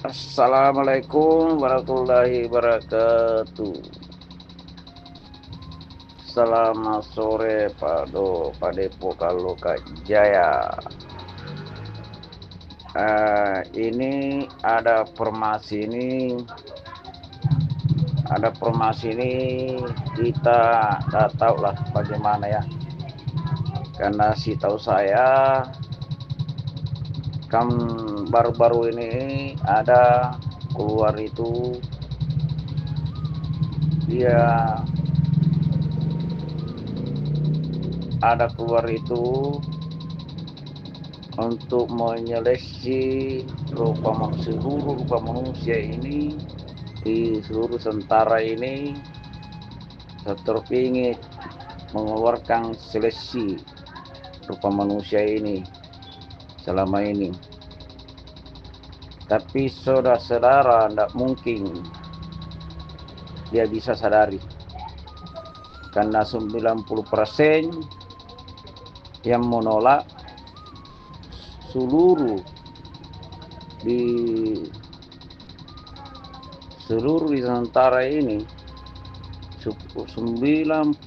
Assalamualaikum warahmatullahi wabarakatuh. Selamat sore Pak Depo kalau Kak Jaya. Ini ada formasi ini kita tak tahu lah bagaimana ya. Karena tahu saya kan baru-baru ini ada keluar itu untuk menyeleksi seluruh rupa manusia ini di seluruh Nusantara ini. Terpingin mengeluarkan seleksi rupa manusia ini selama ini, tapi saudara-saudara tidak mungkin dia bisa sadari, karena 90% yang menolak seluruh di Nusantara ini, 90%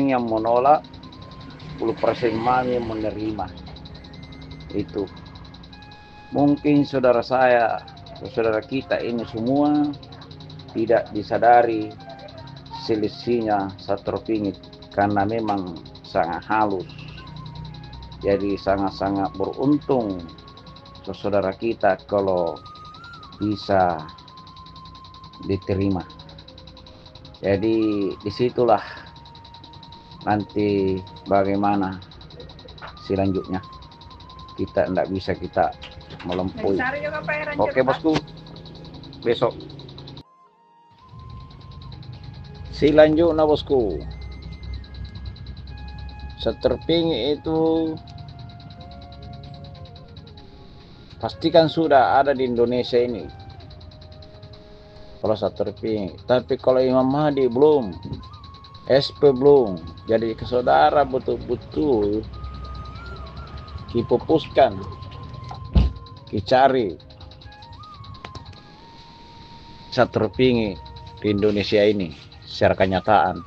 yang menolak, 10% yang menerima. Itu mungkin saudara kita ini semua tidak disadari selisihnya terpingit, karena memang sangat halus. Jadi sangat-sangat beruntung saudara kita kalau bisa diterima. Jadi disitulah nanti bagaimana selanjutnya, kita tidak bisa kita melampaui. Oke bosku, besok selanjutnya bosku, terpingin itu pastikan sudah ada di Indonesia ini kalau terpingin. Tapi kalau Imam Mahdi belum, SP belum. Jadi ke saudara betul-betul dipupuskan, dicari terpingin di Indonesia ini secara kenyataan.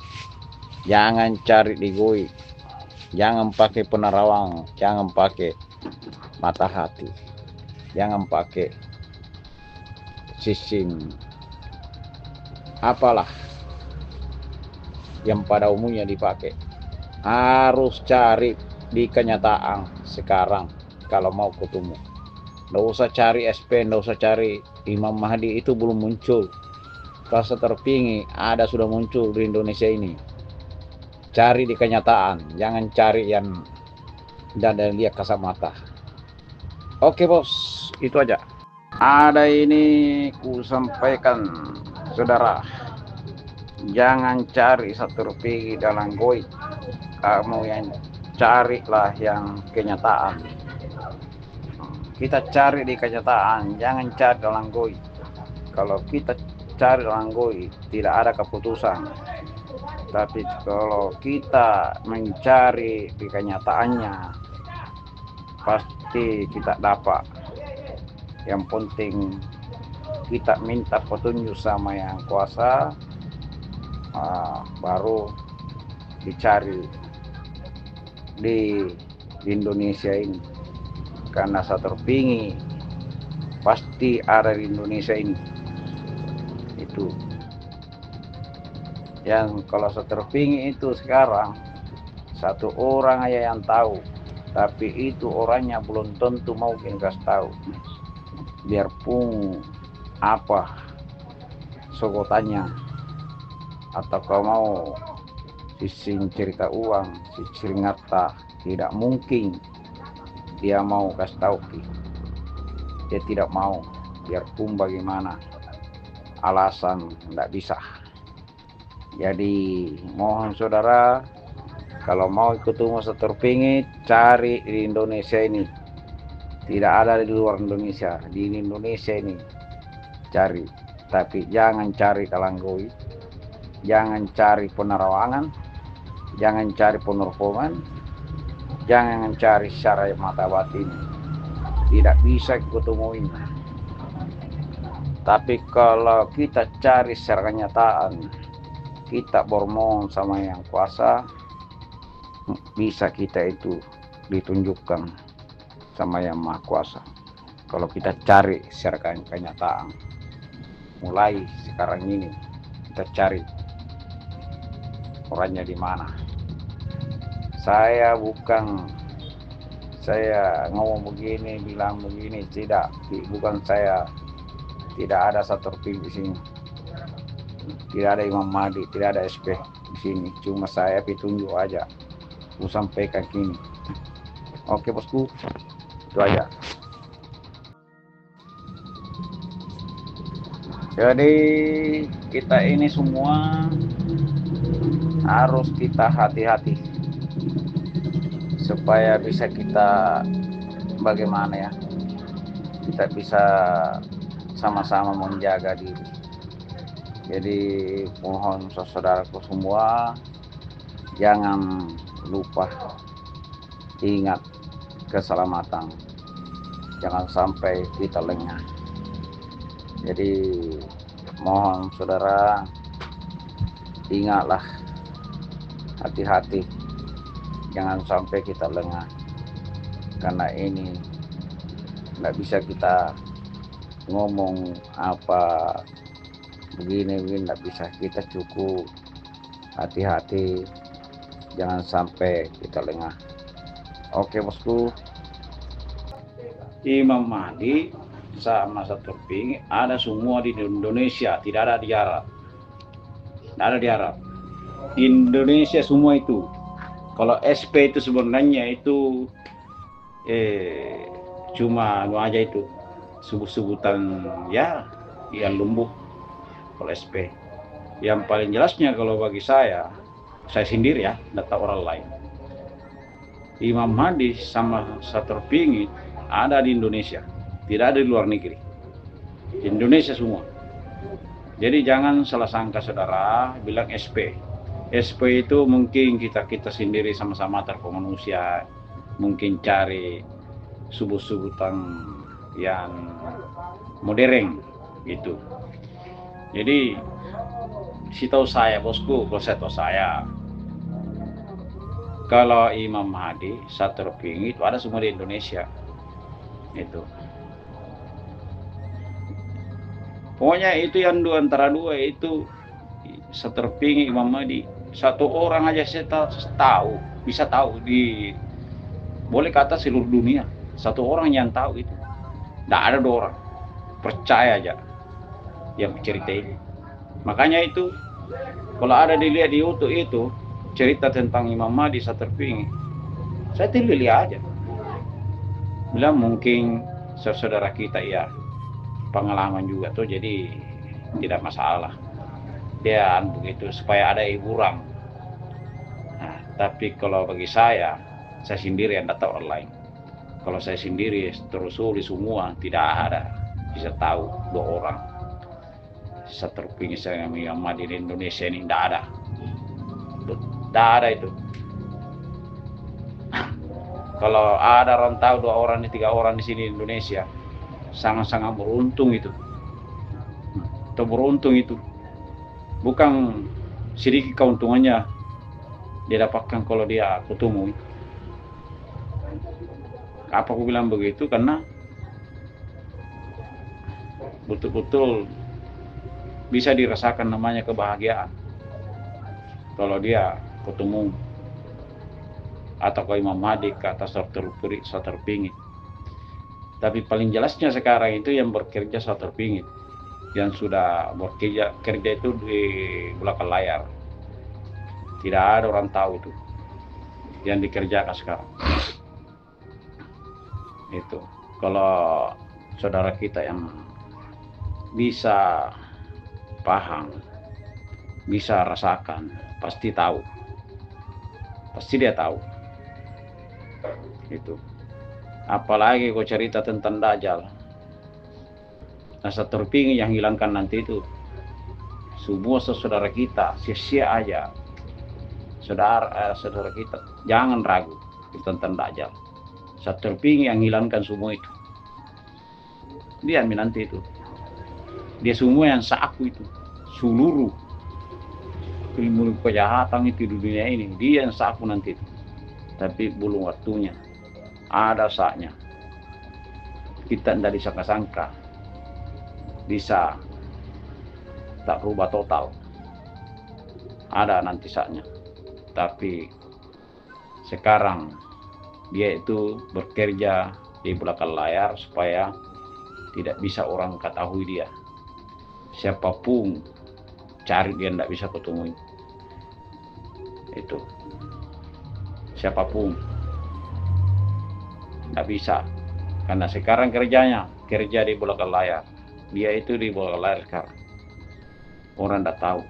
Jangan cari di goi, jangan pakai penerawang, jangan pakai mata hati, jangan pakai sistem apalah yang pada umumnya dipakai. Harus cari di kenyataan sekarang kalau mau ketemu. Nggak usah cari SP, nggak usah cari Imam Mahdi, itu belum muncul. Kalau terpingin ada sudah muncul di Indonesia ini. Cari di kenyataan, jangan cari yang dan lihat kasat mata. Oke bos, itu aja. Ada ini ku sampaikan saudara, jangan cari terpingin dalam goi. Kamu yang carilah yang kenyataan. Kita cari di kenyataan, jangan cari dalam goi. Kalau kita cari dalam goi, tidak ada keputusan. Tapi kalau kita mencari di kenyataannya, pasti kita dapat. Yang penting kita minta petunjuk sama yang kuasa, baru dicari di Indonesia ini. Karena terpingin pasti ada di Indonesia ini. Itu yang kalau terpingin itu sekarang satu orang aja yang tahu, tapi itu orangnya belum tentu mau kasih tahu. Biarpun apa sogotannya, atau kau mau sising cerita uang, sising ngata, tidak mungkin dia mau kasih tahu. Dia tidak mau, biarpun bagaimana alasan, tidak bisa. Jadi mohon saudara, kalau mau ketemu terpingin, cari di Indonesia ini. Tidak ada di luar Indonesia, di Indonesia ini cari. Tapi jangan cari kalanggoi, jangan cari penerawangan, jangan cari penerbangan, jangan cari secara mata batin. Tidak bisa ketemu ini. Tapi kalau kita cari secara kenyataan, kita bermohon sama yang kuasa, bisa kita itu ditunjukkan sama yang maha kuasa. Kalau kita cari secara kenyataan, mulai sekarang ini kita cari orangnya di mana. Saya ngomong begini, bilang begini, tidak, bukan saya. Tidak ada Satorping di sini, tidak ada Imam Mahdi, tidak ada SP di sini. Cuma saya petunjuk aja, aku sampaikan kini. Oke bosku, itu aja. Jadi kita ini semua harus kita hati-hati supaya bisa kita bagaimana ya, kita bisa sama-sama menjaga diri. Jadi mohon saudaraku semua, jangan lupa ingat keselamatan, jangan sampai kita lengah. Jadi mohon saudara, ingatlah, hati-hati, jangan sampai kita lengah, karena ini nggak bisa kita ngomong apa begini nggak bisa. Kita cukup hati-hati, jangan sampai kita lengah. Oke bosku, Imam Mahdi sama Satorping ada semua di Indonesia, tidak ada di Arab. Tidak ada di Arab, Indonesia semua itu. Kalau SP itu sebenarnya itu cuma aja itu sebutan ya yang lembut. Kalau SP yang paling jelasnya, kalau bagi saya sendiri ya, tidak tahu orang lain, Imam Mahdi sama Satorping ada di Indonesia, tidak ada di luar negeri, di Indonesia semua. Jadi jangan salah sangka saudara bilang SP itu mungkin kita sendiri sama-sama manusia, mungkin cari sebutan yang modern gitu. Jadi setahu saya bosku, kalau Imam Mahdi, Satorping itu ada semua di Indonesia. Itu pokoknya itu yang antara dua itu, Satorping, Imam Mahdi. Satu orang aja saya tahu, bisa tahu di boleh kata seluruh dunia, satu orang yang tahu itu. Tidak ada dua orang, percaya aja yang cerita ini. Makanya itu kalau ada dilihat di YouTube itu cerita tentang Imam Mahdi, Satorping, saya pilih aja, bilang mungkin saudara kita ya pengalaman juga tuh, jadi tidak masalah dia begitu supaya ada hiburan. Nah, tapi kalau bagi saya sendiri yang tahu orang lain. Kalau saya sendiri terus semua tidak ada bisa tahu dua orang. Satorping saya Imam Mahdi di Indonesia ini tidak ada itu. Kalau ada orang tahu 2 orang, 3 orang di sini di Indonesia, sangat-sangat beruntung itu. Atau beruntung itu. Bukan sedikit keuntungannya dia dapatkan kalau dia ketemu. Apa aku bilang begitu? Karena betul-betul bisa dirasakan namanya kebahagiaan kalau dia ketemu atau ke Imam Mahdi, ke atas Satorping. Tapi paling jelasnya sekarang itu yang bekerja Satorping, yang sudah kerja itu di belakang layar, tidak ada orang tahu itu yang dikerjakan sekarang. Itu kalau saudara kita yang bisa paham, bisa rasakan, pasti tahu, pasti dia tahu itu. Apalagi kau cerita tentang Dajjal, nah Satorping yang hilangkan nanti itu semua saudara kita, sia-sia aja. Saudara kita jangan ragu tentang Dajjal. Satorping yang hilangkan semua itu, dia nanti itu Dia semua yang sapu itu, seluruh ilmu kejahatan itu di dunia ini, dia yang sapu nanti itu. Tapi belum waktunya, ada saatnya. Kita tidak disangka-sangka bisa tak berubah total. Ada nanti saatnya. Tapi sekarang dia itu bekerja di belakang layar supaya tidak bisa orang ketahui dia. Siapapun cari dia tidak bisa ketemu. Itu siapapun tidak bisa, karena sekarang kerja di belakang layar. Dia itu di belakang layar sekarang, orang tidak tahu.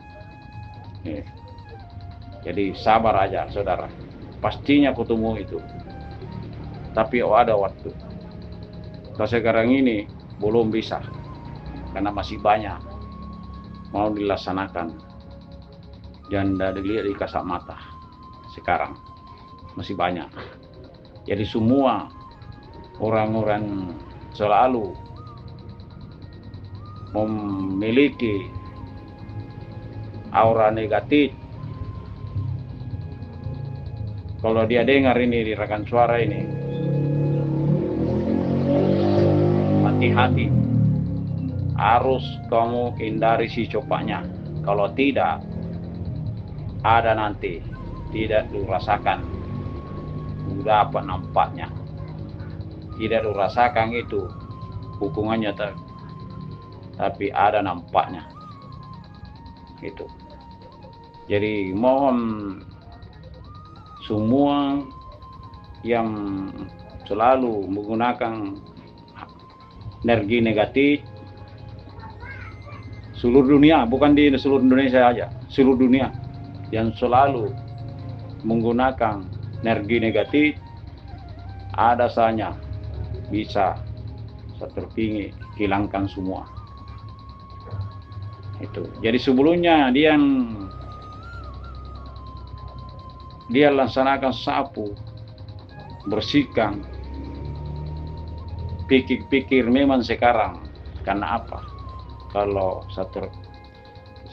Jadi sabar aja saudara, pastinya ketemu itu. Tapi ada waktu. Kalau sekarang ini belum bisa, karena masih banyak mau dilaksanakan. Dan dilihat di kasat mata sekarang masih banyak. Jadi semua orang-orang selalu memiliki aura negatif. Kalau dia dengar ini di rekan suara ini, hati-hati, harus kamu hindari si copaknya. Kalau tidak, ada nanti tidak dirasakan, dapat nampaknya, tidak dirasakan itu hukumannya, tapi ada nampaknya itu. Jadi mohon semua yang selalu menggunakan energi negatif, seluruh dunia, bukan di seluruh Indonesia saja, seluruh dunia yang selalu menggunakan energi negatif, ada saja bisa terpingi, hilangkan semua itu. Jadi sebelumnya dia laksanakan sapu, bersihkan, pikir-pikir memang sekarang. Karena apa? Kalau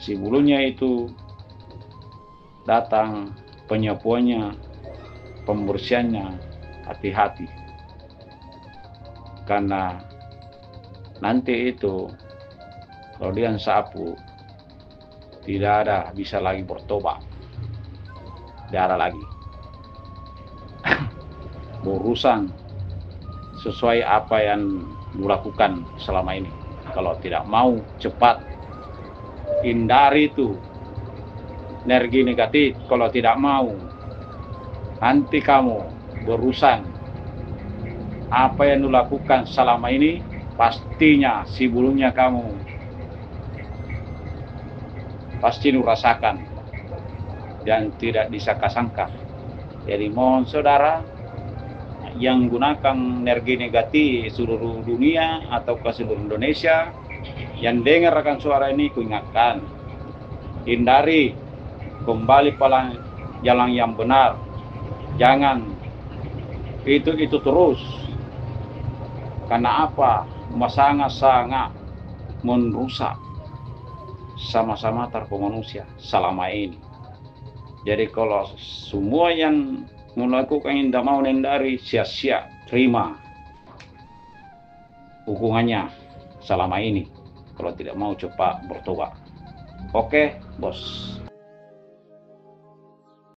sebelumnya itu datang penyapuannya, pembersihannya, hati-hati. Karena nanti itu kalau dia sapu, tidak ada bisa lagi bertobat, tidak ada lagi. Berurusan sesuai apa yang dilakukan selama ini. Kalau tidak mau cepat hindari itu energi negatif. Kalau tidak mau, nanti kamu berurusan apa yang dilakukan selama ini, pastinya sebelumnya kamu pasti merasakan dan tidak disangka-sangka. Jadi mohon saudara yang gunakan energi negatif seluruh dunia atau ke seluruh Indonesia, yang dengar rekan suara ini, kuingatkan, hindari, kembali pada jalan yang benar. Jangan itu terus. Karena apa? Sangat-sangat merusak sama-sama tarko manusia selama ini. Jadi kalau semua yang melakukan yang tidak mau hindari, sia-sia, terima hukumannya selama ini kalau tidak mau cepat bertobat. Oke, bos.